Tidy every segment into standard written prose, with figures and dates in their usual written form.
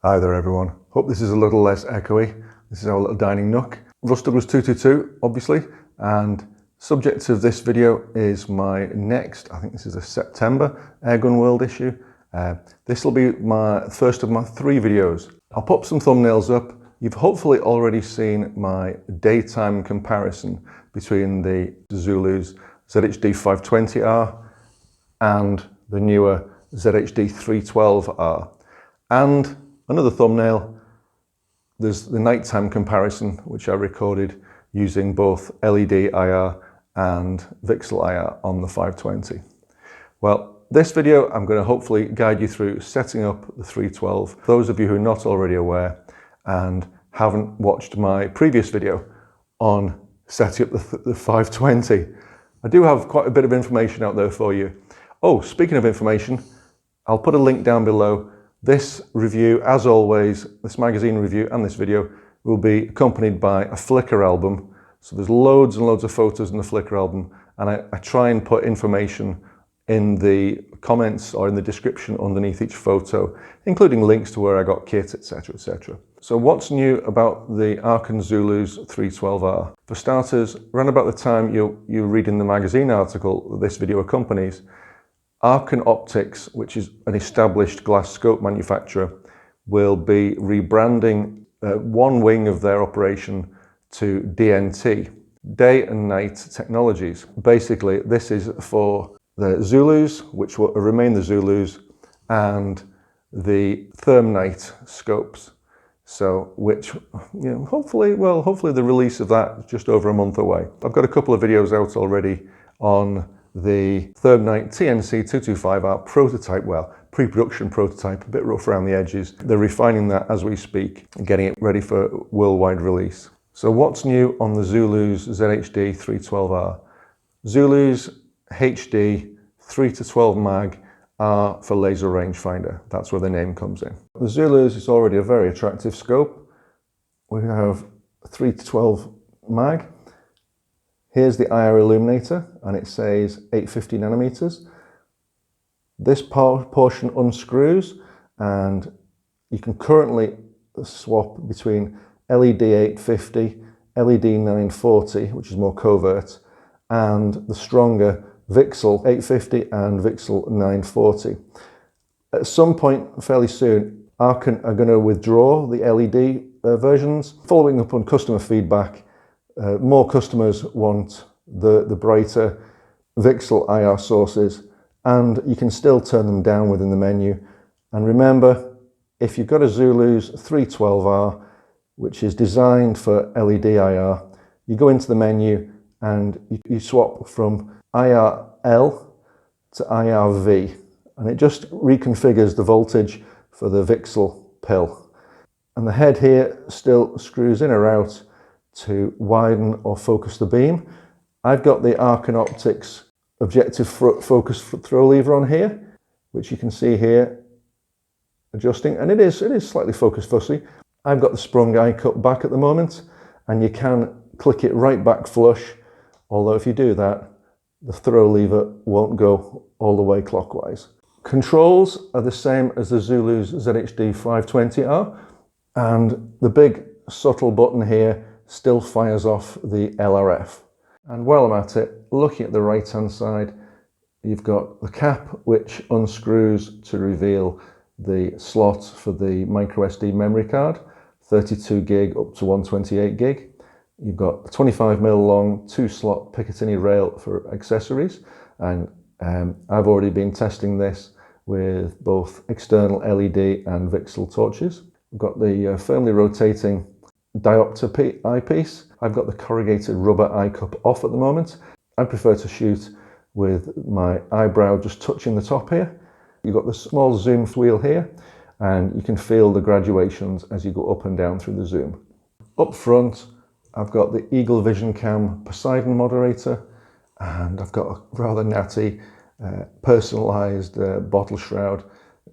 Hi there everyone. Hope this is a little less echoey. This is our little dining nook. Rust Douglas 222 obviously, and subject of this video is my next, I think this is a September Airgun World issue. This will be my first of my 3 videos. I'll pop some thumbnails up. You've hopefully already seen my daytime comparison between the Zulus ZHD312R and the newer ZHD312R. And another thumbnail, there's the nighttime comparison, which I recorded using both LED IR and VCSEL IR on the 520. Well, this video, I'm going to hopefully guide you through setting up the 312. Those of you who are not already aware and haven't watched my previous video on setting up the 520, I do have quite a bit of information out there for you. Oh, speaking of information, I'll put a link down below. This review, as always, this magazine review and this video will be accompanied by a Flickr album. So there's loads and loads of photos in the Flickr album, and I try and put information in the comments or in the description underneath each photo, including links to where I got kit, etc, etc. So what's new about the Arken Zulus 312R? For starters, around about the time you're reading the magazine article that this video accompanies, Arken Optics, which is an established glass scope manufacturer, will be rebranding one wing of their operation to DNT, Day and Night Technologies. Basically, this is for the Zulus, which will remain the Zulus, and the Thermite scopes. So, which, hopefully the release of that is just over a month away. I've got a couple of videos out already on the Thermite TNC225R prototype, well, pre-production prototype, a bit rough around the edges. They're refining that as we speak and getting it ready for worldwide release. So what's new on the Zulus ZHD312R? Zulus HD 3-12 mag are for laser rangefinder. That's where the name comes in. The Zulus is already a very attractive scope. We have 3-12 mag. Here's the IR illuminator, and it says 850 nanometers. This portion unscrews, and you can currently swap between LED 850, LED 940, which is more covert, and the stronger VCSEL 850 and VCSEL 940. At some point fairly soon, Arken are going to withdraw the LED versions. Following up on customer feedback, more customers want the brighter VCSEL IR sources, and you can still turn them down within the menu. And remember, if you've got a Zulus 312R, which is designed for LED IR, you go into the menu and you swap from IRL to IRV, and it just reconfigures the voltage for the VCSEL pill. And the head here still screws in or out to widen or focus the beam. I've got the Arken Optics objective focus throw lever on here, which you can see here adjusting, and it is slightly focus fussy. I've got the sprung eye cut back at the moment, and you can click it right back flush, although if you do that, the throw lever won't go all the way clockwise. Controls are the same as the Zulus ZHD520R, and the big subtle button here still fires off the LRF. And while I'm at it, looking at the right hand side, you've got the cap which unscrews to reveal the slot for the micro SD memory card, 32 gig up to 128 gig. You've got a 25mm long 2-slot Picatinny rail for accessories, and I've already been testing this with both external LED and VCSEL torches. We've got the firmly rotating diopter eyepiece. I've got the corrugated rubber eye cup off at the moment. I prefer to shoot with my eyebrow just touching the top here. You've got the small zoom wheel here, and you can feel the graduations as you go up and down through the zoom. Up front, I've got the EagleVisionCam Poseidon moderator, and I've got a rather natty personalised bottle shroud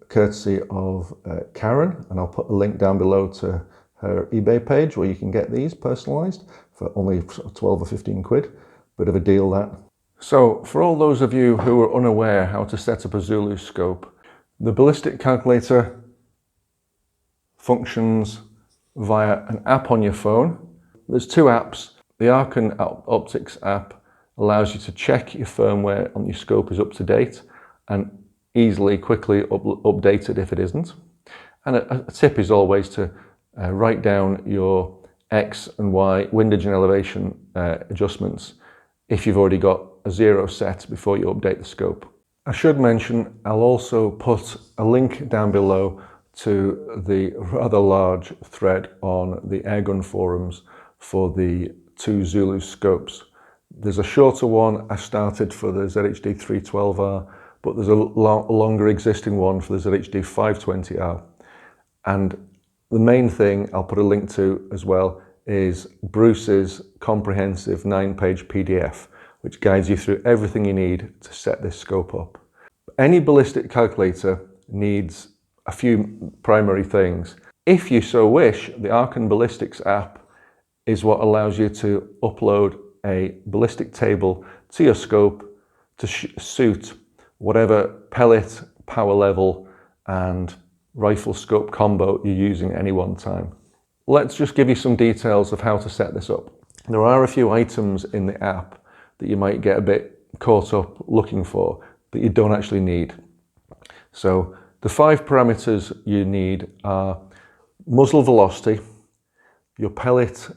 courtesy of Karen, and I'll put a link down below to her eBay page where you can get these personalised for only 12 or 15 quid. Bit of a deal, that. So for all those of you who are unaware how to set up a Zulu scope, the ballistic calculator functions via an app on your phone. There's two apps. The Arken Optics app allows you to check your firmware on your scope is up to date and easily, quickly update it if it isn't. And a tip is always to write down your X and Y windage and elevation adjustments if you've already got a 0 set before you update the scope. I should mention I'll also put a link down below to the rather large thread on the Airgun forums for the two Zulus scopes. There's a shorter one I started for the ZHD312R, but there's a longer existing one for the ZHD520R. And the main thing I'll put a link to as well is Bruce's comprehensive 9-page PDF, which guides you through everything you need to set this scope up. Any ballistic calculator needs a few primary things. If you so wish, the Arken Ballistics app is what allows you to upload a ballistic table to your scope to suit whatever pellet, power level and rifle scope combo you're using at any one time. Let's just give you some details of how to set this up. There are a few items in the app that you might get a bit caught up looking for that you don't actually need. So the 5 parameters you need are muzzle velocity, your pellet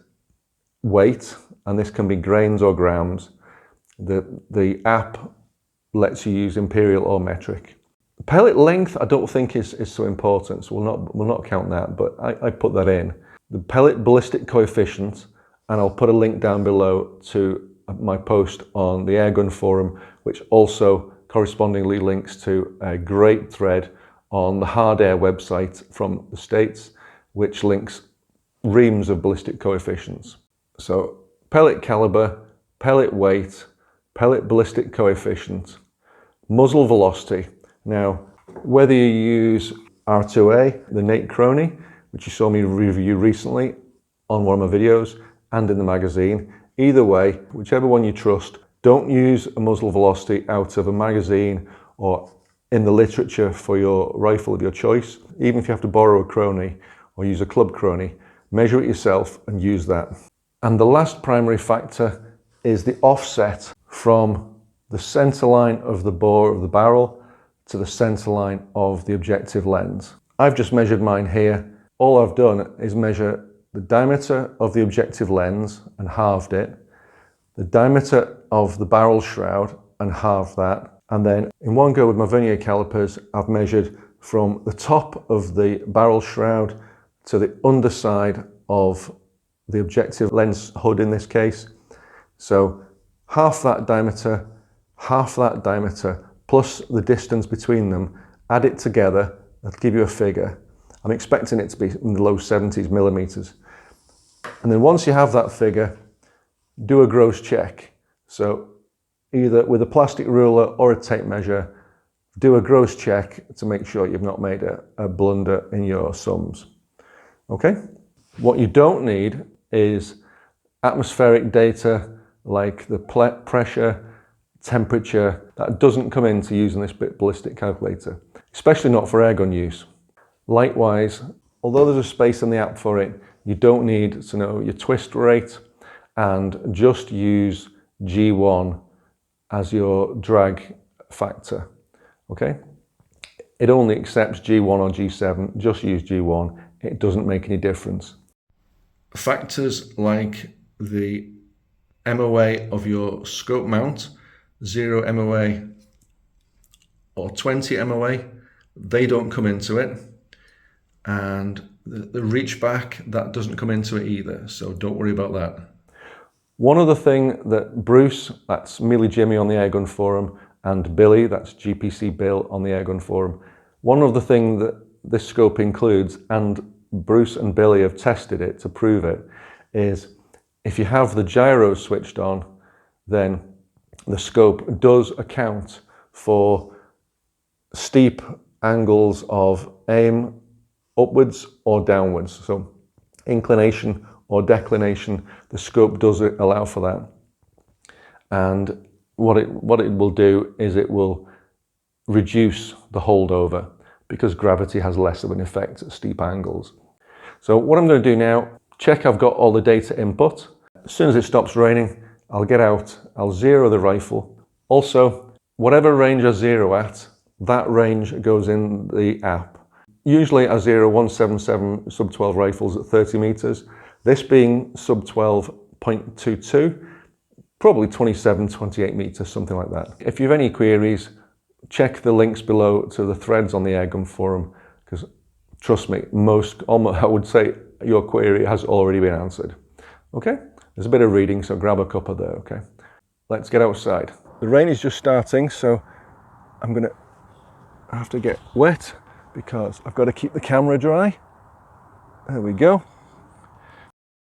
weight, and this can be grains or grams. The app lets you use imperial or metric. Pellet length I don't think is so important, so we'll not count that, but I put that in. The pellet ballistic coefficient, and I'll put a link down below to my post on the Airgun forum, which also correspondingly links to a great thread on the Hard Air website from the States, which links reams of ballistic coefficients. So pellet caliber, pellet weight, pellet ballistic coefficient, muzzle velocity. Now, whether you use R2A, the Nate Crony, which you saw me review recently on one of my videos and in the magazine, either way, whichever one you trust, don't use a muzzle velocity out of a magazine or in the literature for your rifle of your choice. Even if you have to borrow a Crony or use a club Crony, measure it yourself and use that. And the last primary factor is the offset from the center line of the bore of the barrel to the center line of the objective lens. I've just measured mine here. All I've done is measure the diameter of the objective lens and halved it, the diameter of the barrel shroud and halved that, and then in one go with my vernier calipers I've measured from the top of the barrel shroud to the underside of the objective lens hood in this case. So half that diameter, plus the distance between them, add it together, that'll give you a figure. I'm expecting it to be in the low 70s millimeters. And then once you have that figure, do a gross check. So either with a plastic ruler or a tape measure, do a gross check to make sure you've not made a blunder in your sums. Okay? What you don't need is atmospheric data like the pressure, temperature. That doesn't come into using this ballistic calculator, especially not for airgun use. Likewise, although there's a space in the app for it, you don't need to know your twist rate, and just use G1 as your drag factor, okay? It only accepts G1 or G7, just use G1, it doesn't make any difference. Factors like the MOA of your scope mount, 0 MOA or 20 MOA, they don't come into it. And the reach back, that doesn't come into it either, so don't worry about that. One other thing that Bruce, that's Mealy Jimmy on the Airgun forum, and Billy, that's GPC Bill on the Airgun forum, one of the things that this scope includes, and Bruce and Billy have tested it to prove it, is if you have the gyros switched on, then the scope does account for steep angles of aim upwards or downwards. So inclination or declination, the scope does allow for that. And what it will do is it will reduce the holdover because gravity has less of an effect at steep angles. So what I'm going to do now, check I've got all the data input. As soon as it stops raining, I'll get out, I'll zero the rifle. Also, whatever range I zero at, that range goes in the app. Usually I zero 177 sub 12 rifles at 30 meters. This being sub 12.22, probably 27, 28 meters, something like that. If you have any queries, check the links below to the threads on the Airgun forum, because trust me, I would say your query has already been answered. Okay, there's a bit of reading, so grab a cuppa there, okay? Let's get outside. The rain is just starting, so I'm gonna have to get wet because I've got to keep the camera dry. There we go.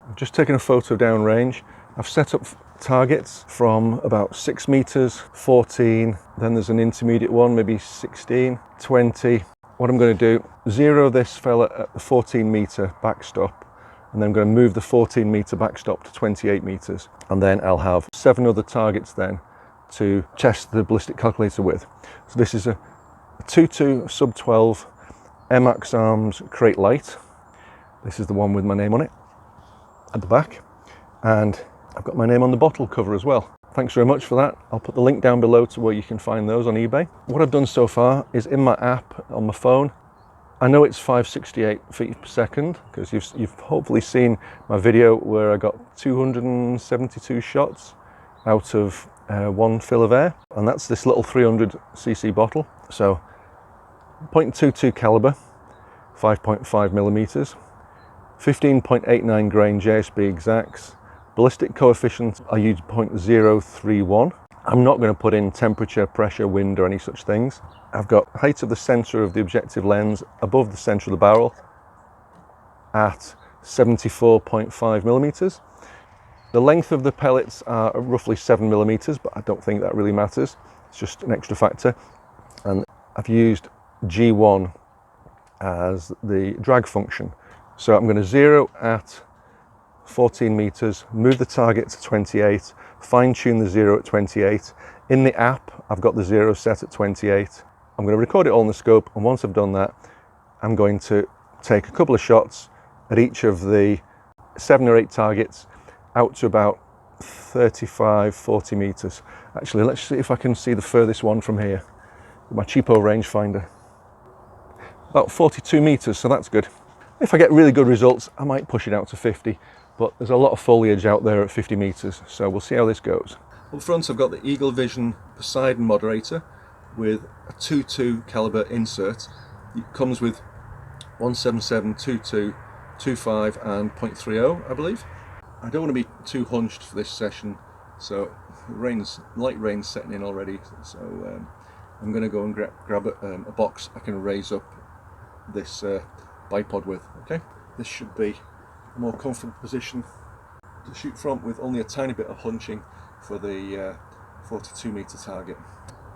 I've just taken a photo downrange. I've set up targets from about 6 meters, 14, then there's an intermediate one, maybe 16, 20. What I'm going to do, zero this fella at the 14 meter backstop, and then I'm going to move the 14 meter backstop to 28 meters. And then I'll have 7 other targets then to test the ballistic calculator with. So this is a 2.2 sub 12 MX Arms Crate Light. This is the one with my name on it at the back, and I've got my name on the bottle cover as well. Thanks very much for that. I'll put the link down below to where you can find those on eBay. What I've done so far is in my app on my phone, I know it's 568 feet per second because you've hopefully seen my video where I got 272 shots out of one fill of air, and that's this little 300cc bottle. So 0.22 caliber, 5.5 millimeters, 15.89 grain JSB exacts. Ballistic coefficient, I use 0.031. I'm not going to put in temperature, pressure, wind or any such things. I've got height of the center of the objective lens above the center of the barrel at 74.5 millimeters. The length of the pellets are roughly 7 millimeters, but I don't think that really matters. It's just an extra factor. And I've used G1 as the drag function. So I'm going to zero at 14 meters, move the target to 28, fine tune the zero at 28. In the app, I've got the zero set at 28. I'm going to record it all in the scope, and once I've done that, I'm going to take a couple of shots at each of the 7 or 8 targets out to about 35, 40 meters. Actually, let's see if I can see the furthest one from here with my cheapo rangefinder. About 42 meters, so that's good. If I get really good results, I might push it out to 50, but there's a lot of foliage out there at 50 meters, so we'll see how this goes. Up front, I've got the EagleVision Poseidon moderator with a 2.2 caliber insert. It comes with 177, 2.2, 2.5 and 0.30, I believe. I don't want to be too hunched for this session, so light rain's setting in already, so I'm going to go and grab a box I can raise up this bipod with. Okay, this should be a more comfortable position to shoot from with only a tiny bit of hunching for the 42 meter target.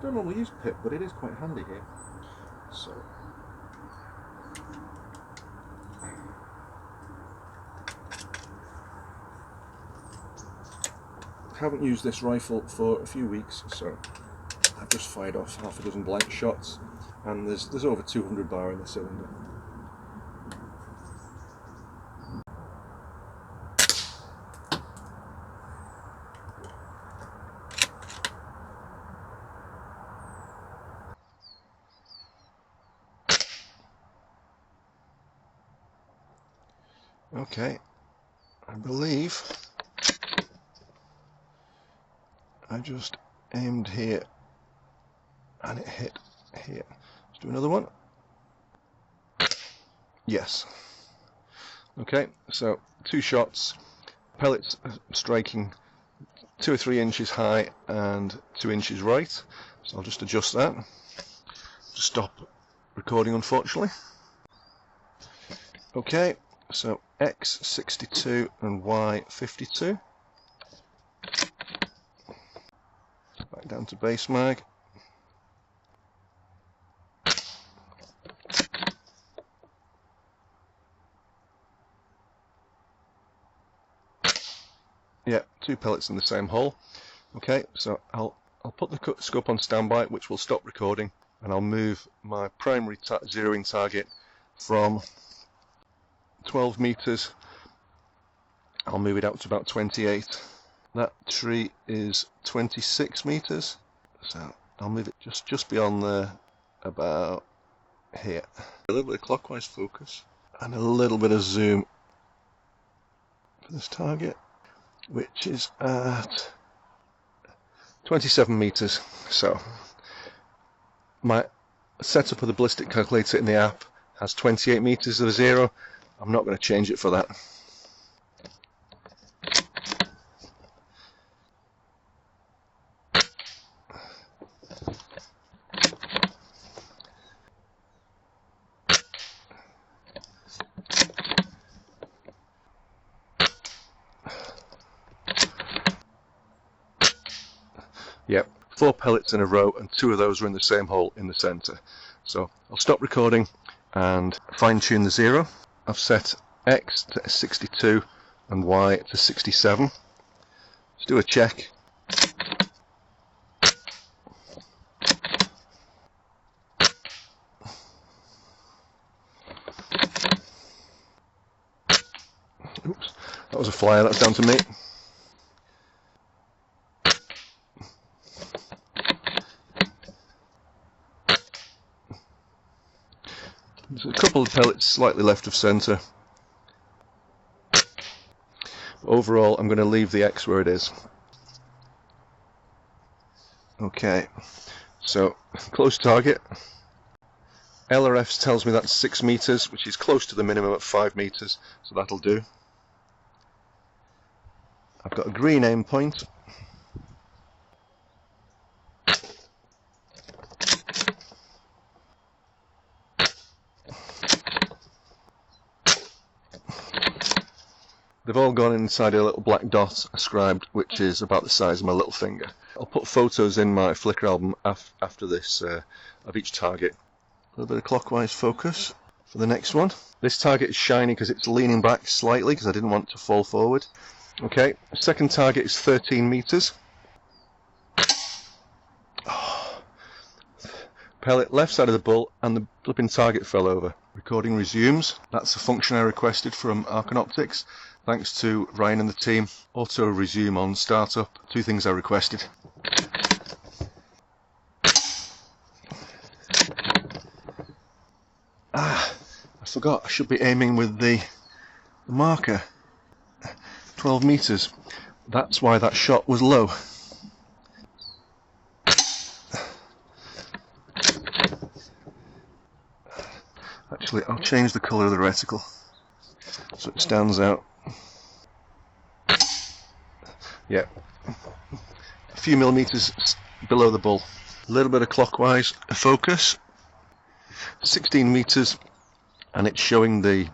Don't normally use pip, but it is quite handy here. So I haven't used this rifle for a few weeks, so I've just fired off half a dozen blank shots, and there's over 200 bar in the cylinder. Okay, I believe I just aimed here and it hit here. Let's do another one. Yes. Okay, so 2 shots, pellets striking 2 or 3 inches high and 2 inches right. So I'll just adjust that to stop recording, unfortunately. Okay, so X 62 and Y 52. Back down to base mag. Yeah, 2 pellets in the same hole. Okay, so I'll put the scope on standby, which will stop recording, and I'll move my primary zeroing target from 12 meters. I'll move it out to about 28. That tree is 26 meters, so I'll move it just beyond there, about here. A little bit of clockwise focus and a little bit of zoom for this target, which is at 27 meters. So my setup of the ballistic calculator in the app has 28 meters of zero. I'm not going to change it for that. Yep, 4 pellets in a row, and 2 of those are in the same hole in the center. So I'll stop recording and fine tune the zero. I've set X to 62 and Y to 67. Let's do a check. Oops, that was a flyer, that's down to me. There's a couple of pellets slightly left of centre. Overall, I'm going to leave the X where it is. Okay, so close target. LRFs tells me that's 6 meters, which is close to the minimum at 5 meters, so that'll do. I've got a green aim point. They've all gone inside a little black dot I scribed, which is about the size of my little finger. I'll put photos in my Flickr album after this of each target. A little bit of clockwise focus for the next one. This target is shiny because it's leaning back slightly because I didn't want it to fall forward. Okay, second target is 13 meters. Oh. Pellet left side of the bull and the flipping target fell over. Recording resumes. That's the function I requested from Arken Optics. Thanks to Ryan and the team. Auto resume on startup. 2 things I requested. I forgot. I should be aiming with the marker. 12 meters. That's why that shot was low. Actually, I'll change the colour of the reticle so it stands out. Yeah, a few millimeters below the bull. A little bit of clockwise focus. 16 meters, and it's showing the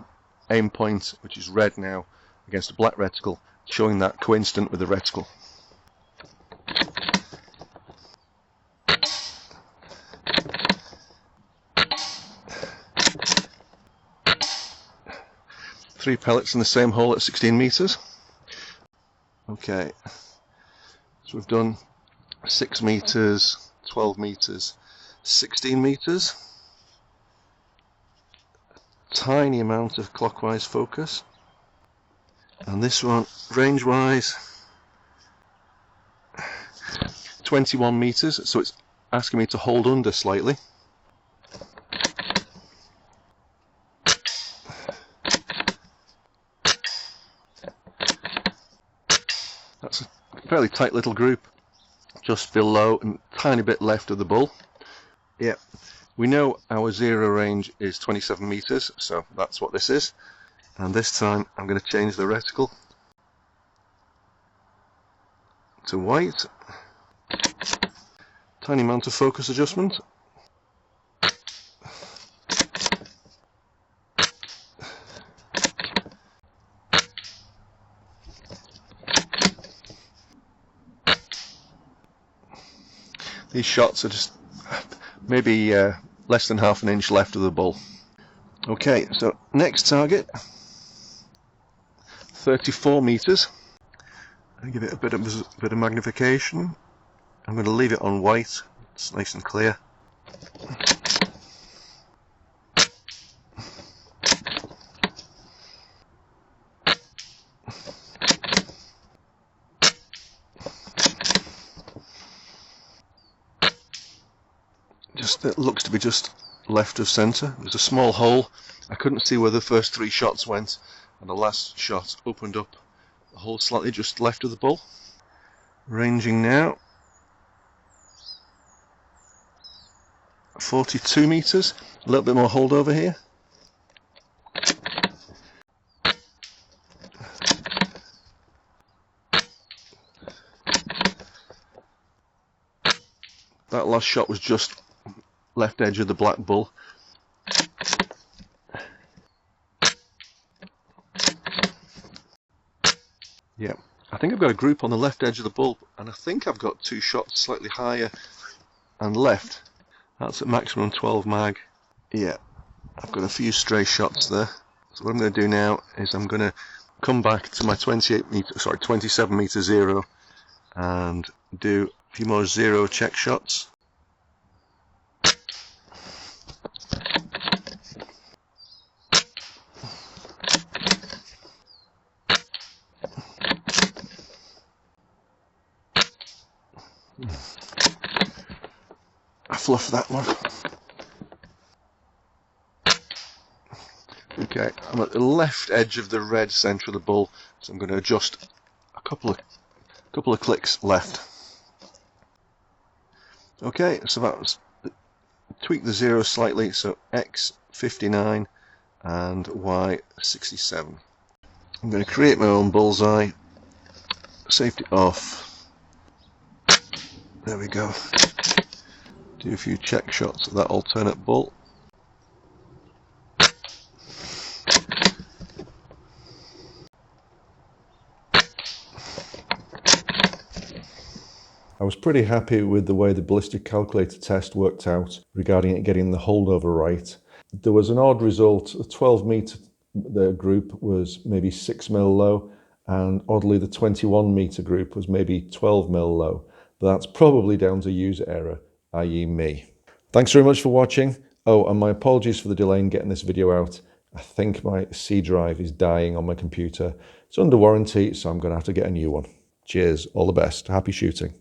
aim point, which is red now, against a black reticle, showing that coincident with the reticle. Three pellets in the same hole at 16 meters. Okay, so we've done 6 meters, 12 meters, 16 meters. Tiny amount of clockwise focus. And this one, range-wise, 21 meters, so it's asking me to hold under slightly. That's a fairly tight little group, just below and a tiny bit left of the bull. Yep, we know our zero range is 27 meters, so that's what this is. And this time I'm going to change the reticle to white. Tiny amount of focus adjustment. These shots are just maybe less than half an inch left of the bull. Okay, so next target, 34 meters. I'll give it a bit of magnification. I'm going to leave it on white. It's nice and clear. it looks to be just left of centre. There's a small hole. I couldn't see where the first 3 shots went, and the last shot opened up the hole slightly just left of the bull. Ranging now 42 metres, a little bit more holdover here. That last shot was just left edge of the black bull. Yeah, I think I've got a group on the left edge of the bull, and I think I've got 2 shots slightly higher and left. That's at maximum 12 mag. Yeah, I've got a few stray shots there. So what I'm going to do now is I'm going to come back to my 27 meter zero and do a few more zero check shots. I fluffed that one. Okay, I'm at the left edge of the red centre of the bull, so I'm going to adjust a couple of clicks left. Okay, so that was tweak the zero slightly, so X 59 and Y 67. I'm going to create my own bullseye. Safety off. There we go. Do a few check shots of that alternate bull. I was pretty happy with the way the ballistic calculator test worked out regarding it getting the holdover right. There was an odd result. The 12 meter group was maybe 6 mil low, and oddly the 21 meter group was maybe 12 mil low. But that's probably down to user error, i.e. me. Thanks very much for watching. Oh, and my apologies for the delay in getting this video out. I think my C drive is dying on my computer. It's under warranty, so I'm going to have to get a new one. Cheers, all the best, happy shooting.